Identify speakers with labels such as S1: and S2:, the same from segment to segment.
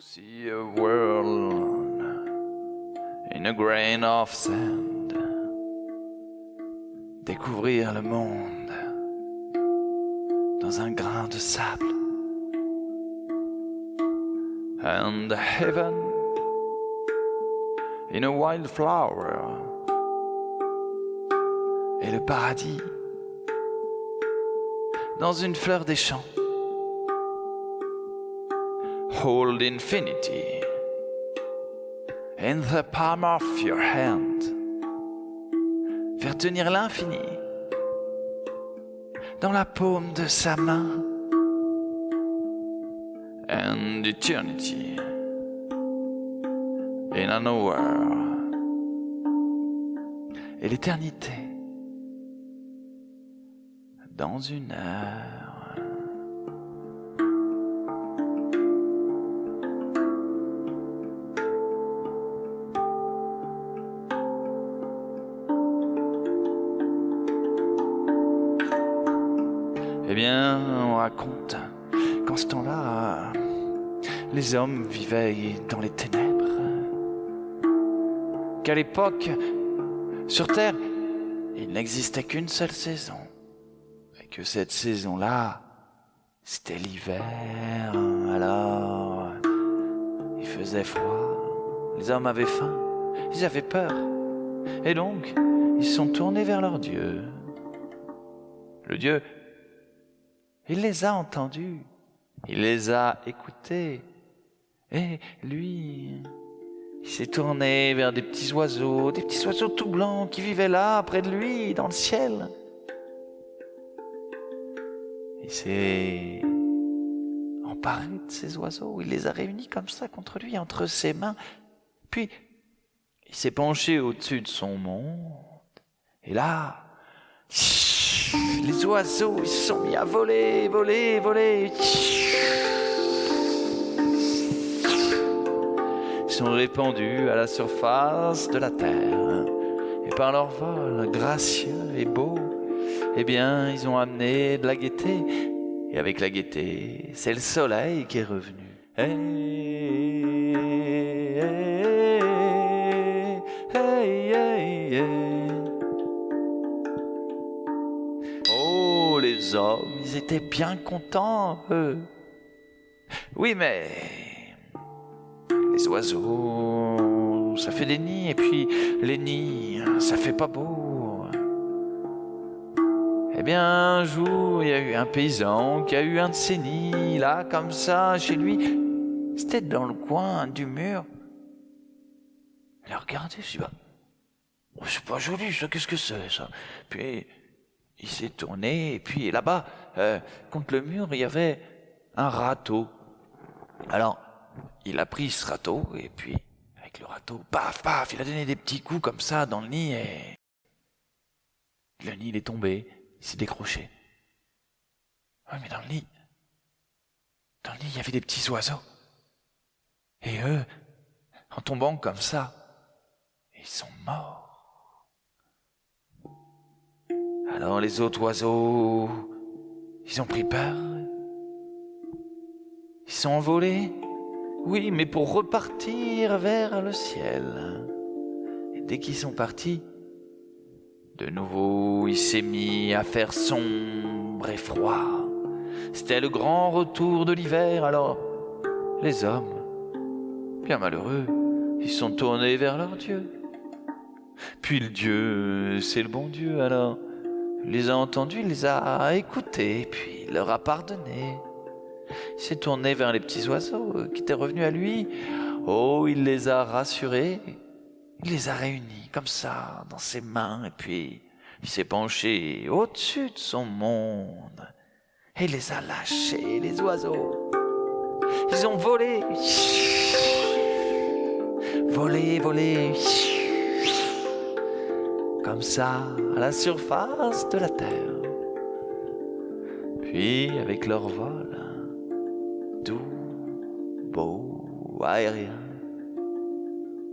S1: See a world in a grain of sand. Découvrir le monde dans un grain de sable. And heaven in a wildflower. Et le paradis dans une fleur des champs. Hold infinity in the palm of your hand. Faire tenir l'infini dans la paume de sa main. And eternity in an hour. Et l'éternité dans une heure. Eh bien, on raconte qu'en ce temps-là, les hommes vivaient dans les ténèbres. Qu'à l'époque, sur Terre, il n'existait qu'une seule saison. Et que cette saison-là, c'était l'hiver. Alors, il faisait froid, les hommes avaient faim, ils avaient peur. Et donc, ils se sont tournés vers leur Dieu. Le Dieu, il les a entendus, il les a écoutés. Et lui, il s'est tourné vers des petits oiseaux tout blancs qui vivaient là, près de lui, dans le ciel. Il s'est emparé de ces oiseaux, il les a réunis comme ça contre lui, entre ses mains. Puis, il s'est penché au-dessus de son monde. Et là, les oiseaux, ils se sont mis à voler, voler, voler. Ils sont répandus à la surface de la terre. Et par leur vol gracieux et beau, eh bien, ils ont amené de la gaieté. Et avec la gaieté, c'est le soleil qui est revenu. Hey, hey, hey, hey, hey. Oh, les hommes, ils étaient bien contents, eux. Oui, mais les oiseaux, ça fait des nids, et puis les nids, ça fait pas beau. Eh bien, un jour, il y a eu un paysan qui a eu un de ces nids, là, comme ça, chez lui. C'était dans le coin du mur. Il a regardé, il s'est dit, oh, c'est pas joli, ça, qu'est-ce que c'est, ça? Puis, il s'est tourné, et puis là-bas, contre le mur, il y avait un râteau. Alors, il a pris ce râteau, et puis, avec le râteau, paf, paf, il a donné des petits coups comme ça dans le nid, et le nid, il est tombé, il s'est décroché. Oui, mais dans le nid, il y avait des petits oiseaux. Et eux, en tombant comme ça, ils sont morts. Alors les autres oiseaux, ils ont pris peur. Ils sont envolés. Oui, mais pour repartir vers le ciel. Et dès qu'ils sont partis, de nouveau, il s'est mis à faire sombre et froid. C'était le grand retour de l'hiver. Alors, les hommes, bien malheureux, ils sont tournés vers leur Dieu. Puis le Dieu, c'est le bon Dieu, alors il les a entendus, il les a écoutés, puis il leur a pardonné. Il s'est tourné vers les petits oiseaux qui étaient revenus à lui. Oh, il les a rassurés, il les a réunis comme ça dans ses mains, et puis il s'est penché au-dessus de son monde et il les a lâchés, les oiseaux. Ils ont volé, volé, volé, comme ça, à la surface de la terre. Puis, avec leur vol, doux, beau, aérien,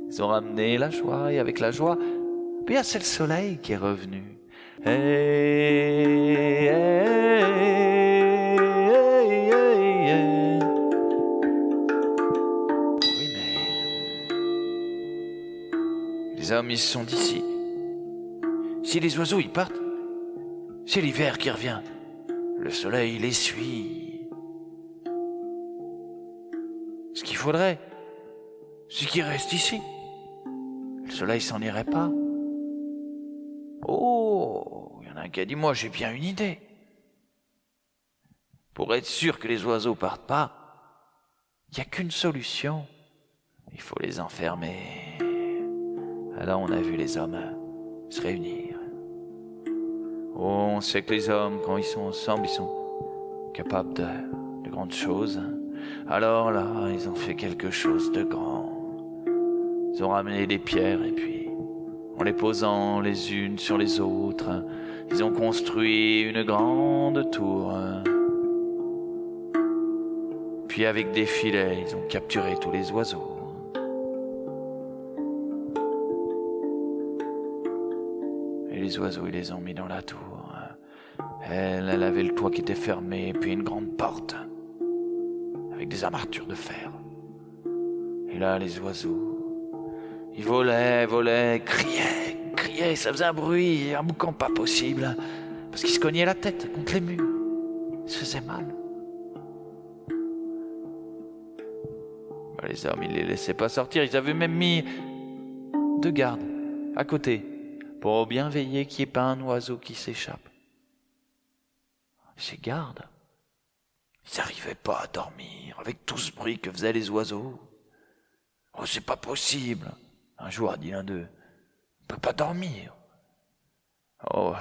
S1: ils ont ramené la joie, et avec la joie, bien c'est le soleil qui est revenu. Hey, hey, hey, hey, hey. Les hommes, ils se sont dit, si les oiseaux, ils partent, c'est l'hiver qui revient. Le soleil les suit. Ce qu'il faudrait, c'est qu'ils restent ici. Le soleil s'en irait pas. Oh, il y en a un qui a dit, moi j'ai bien une idée. Pour être sûr que les oiseaux partent pas, il n'y a qu'une solution. Il faut les enfermer. Alors on a vu les hommes se réunir. Oh, on sait que les hommes, quand ils sont ensemble, ils sont capables de grandes choses. Alors là, ils ont fait quelque chose de grand. Ils ont ramené des pierres et puis, en les posant les unes sur les autres, ils ont construit une grande tour. Puis avec des filets, ils ont capturé tous les oiseaux. Et les oiseaux, ils les ont mis dans la tour. Elle avait le toit qui était fermé, puis une grande porte, avec des armatures de fer. Et là, les oiseaux, ils volaient, criaient, ça faisait un bruit, un boucan pas possible, parce qu'ils se cognaient la tête contre les murs. Ils se faisaient mal. Les hommes, ils les laissaient pas sortir, ils avaient même mis 2 gardes à côté, pour bien veiller qu'il n'y ait pas un oiseau qui s'échappe. Ces gardes, ils n'arrivaient pas à dormir avec tout ce bruit que faisaient les oiseaux. Oh, c'est pas possible. Un jour, a dit l'un d'eux, on peut pas dormir. Oh,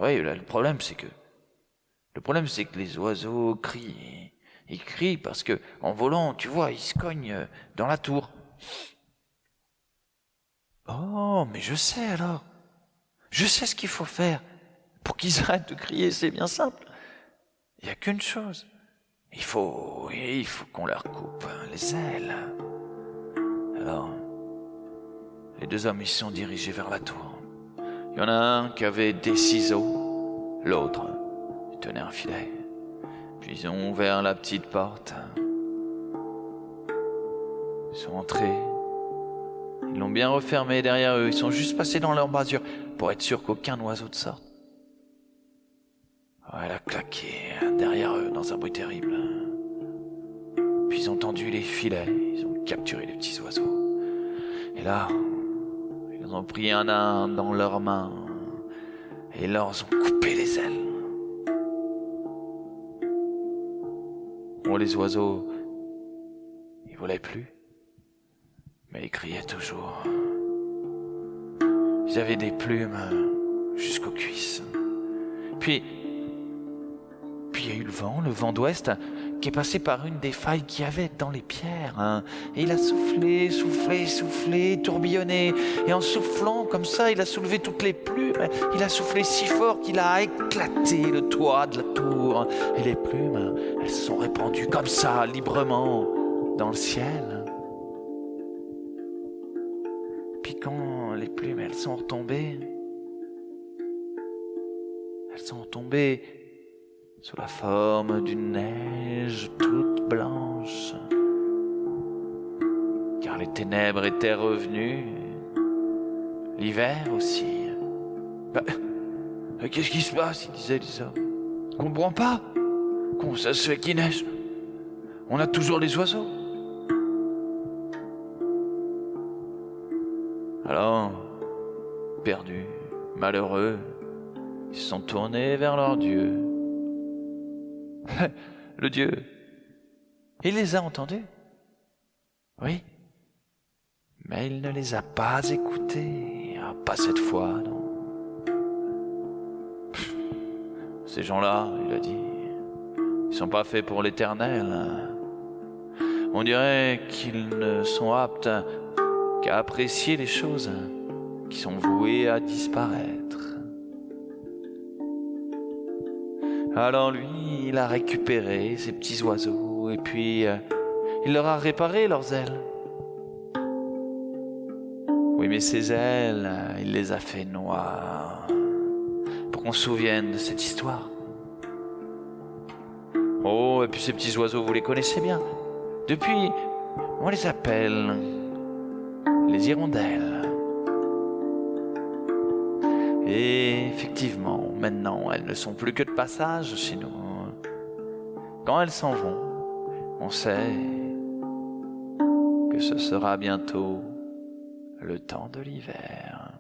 S1: oui, là, le problème, c'est que les oiseaux crient. Ils crient parce que, en volant, tu vois, ils se cognent dans la tour. Oh, mais je sais alors. Je sais ce qu'il faut faire. Pour qu'ils arrêtent de crier, c'est bien simple. Il n'y a qu'une chose. Il faut qu'on leur coupe les ailes. Alors, les 2 hommes, ils se sont dirigés vers la tour. Il y en a un qui avait des ciseaux, l'autre, il tenait un filet. Puis ils ont ouvert la petite porte. Ils sont entrés. Ils l'ont bien refermée derrière eux. Ils sont juste passés dans l'embrasure pour être sûr qu'aucun oiseau ne sorte. Oh, elle a claqué derrière eux dans un bruit terrible. Puis ils ont tendu les filets. Ils ont capturé les petits oiseaux. Et là, ils ont pris un à un dans leurs mains et ils leur ont coupé les ailes. Bon, les oiseaux, ils volaient plus, mais ils criaient toujours. Ils avaient des plumes jusqu'aux cuisses. Puis il y a eu le vent d'ouest, qui est passé par une des failles qu'il y avait dans les pierres. Et il a soufflé, tourbillonné. Et en soufflant comme ça, il a soulevé toutes les plumes. Il a soufflé si fort qu'il a éclaté le toit de la tour. Et les plumes, elles se sont répandues comme ça, librement, dans le ciel. Puis quand les plumes, elles sont retombées sous la forme d'une neige toute blanche. Car les ténèbres étaient revenues, l'hiver aussi. Qu'est-ce qui se passe, ils disaient les hommes. Comprends pas. Comment ça se fait qu'il neige? On a toujours les oiseaux. Alors, perdus, malheureux, ils se sont tournés vers leur Dieu. Le Dieu, il les a entendus. Oui, mais il ne les a pas écoutés. Ah, pas cette fois, non. Ces gens-là, il a dit, ils sont pas faits pour l'éternel. On dirait qu'ils ne sont aptes qu'à apprécier les choses qui sont vouées à disparaître. Alors lui, il a récupéré ces petits oiseaux et puis il leur a réparé leurs ailes. Oui, mais ces ailes, il les a fait noires pour qu'on se souvienne de cette histoire. Oh, et puis ces petits oiseaux, vous les connaissez bien. Depuis, on les appelle les hirondelles. Et effectivement, maintenant, elles ne sont plus que de passage chez nous. Quand elles s'en vont, on sait que ce sera bientôt le temps de l'hiver.